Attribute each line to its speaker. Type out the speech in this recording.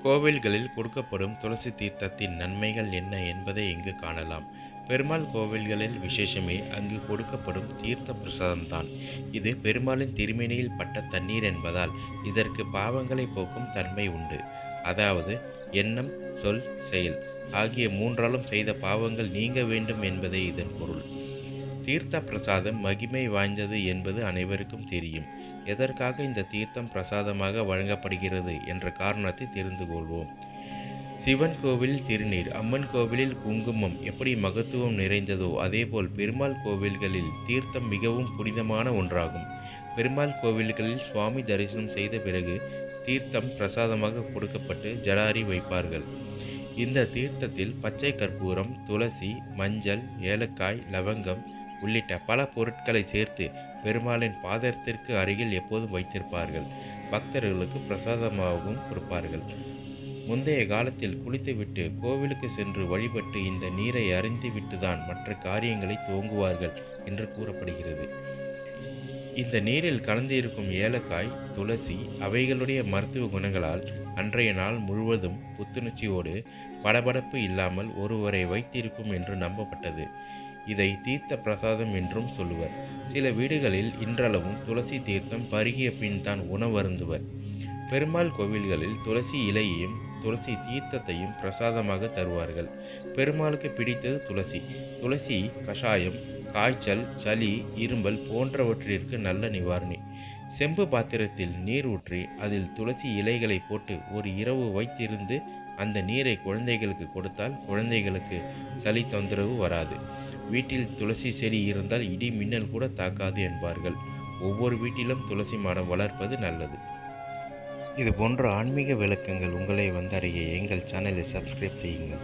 Speaker 1: கோவில்களில் கொடுக்கப்படும் துளசி தீர்த்தத்தின் நன்மைகள் என்ன என்பதை இங்கு காணலாம். பெருமாள் கோவில்களில் விசேஷமே அங்கு கொடுக்கப்படும் தீர்த்த பிரசாதம்தான். இது பெருமாளின் திருமேனியில் பட்ட தண்ணீர் என்பதால் இதற்கு பாவங்களை போக்கும் தன்மை உண்டு. அதாவது எண்ணம், சொல், செயல் ஆகிய மூன்றாலும் செய்த பாவங்கள் நீங்க வேண்டும் என்பதே இதன் பொருள். தீர்த்த பிரசாதம் மகிமை வாய்ந்தது என்பது அனைவருக்கும் தெரியும். எதற்காக இந்த தீர்த்தம் பிரசாதமாக வழங்கப்படுகிறது என்ற காரணத்தை தெரிந்து கொள்வோம். சிவன் கோவிலில் திருநீர், அம்மன் கோவிலில் குங்குமம் எப்படி மகத்துவம் நிறைந்ததோ அதேபோல் பெருமாள் கோவில்களில் தீர்த்தம் மிகவும் புனிதமான ஒன்றாகும். பெருமாள் கோவில்களில் சுவாமி தரிசனம் செய்த பிறகு தீர்த்தம் பிரசாதமாக கொடுக்கப்பட்டு ஜடாரி வைப்பார்கள். இந்த தீர்த்தத்தில் பச்சை கற்பூரம், துளசி, மஞ்சள், ஏலக்காய், லவங்கம் உள்ளிட்ட பல பொருட்களை சேர்த்து பெருமாளின் பாதத்திற்கு அருகில் எப்போதும் வைத்திருப்பார்கள். பக்தர்களுக்கு பிரசாதமாகவும் கொடுப்பார்கள். முந்தைய காலத்தில் குளித்துவிட்டு கோவிலுக்கு சென்று வழிபட்டு இந்த நீரை அருந்திவிட்டுதான் மற்ற காரியங்களை துவங்குவார்கள் என்று கூறப்படுகிறது. இந்த நீரில் கலந்திருக்கும் ஏலக்காய், துளசி அவைகளுடைய மருத்துவ குணங்களால் அன்றைய நாள் முழுவதும் புத்துணர்ச்சியோடு படபடப்பு இல்லாமல் ஒருவரை வைத்திருக்கும் என்று நம்பப்பட்டது. இதை தீர்த்த பிரசாதம் என்றும் சொல்லுவர். சில வீடுகளில் இன்றளவும் துளசி தீர்த்தம் பருகிய பின் தான் உணவருந்துவர். பெருமாள் கோவில்களில் துளசி இலையையும் துளசி தீர்த்தத்தையும் பிரசாதமாக தருவார்கள். பெருமாளுக்கு பிடித்தது துளசி. துளசி கஷாயம் காய்ச்சல், சளி, இரும்பல் போன்றவற்றிற்கு நல்ல நிவாரணி. செம்பு பாத்திரத்தில் நீர் ஊற்றி அதில் துளசி இலைகளை போட்டு ஒரு இரவு வைத்திருந்து அந்த நீரை குழந்தைகளுக்கு கொடுத்தால் குழந்தைகளுக்கு சளி தொந்தரவு வராது. வீட்டில் துளசி செடி இருந்தால் இடி மின்னல் கூட தாக்காது என்பார்கள். ஒவ்வொரு வீட்டிலும் துளசி மரம் வளர்ப்பது நல்லது. இது போன்ற ஆன்மீக விளக்கங்கள் உங்களை வந்தடைய எங்கள் சேனலை சப்ஸ்கிரைப் செய்யுங்கள்.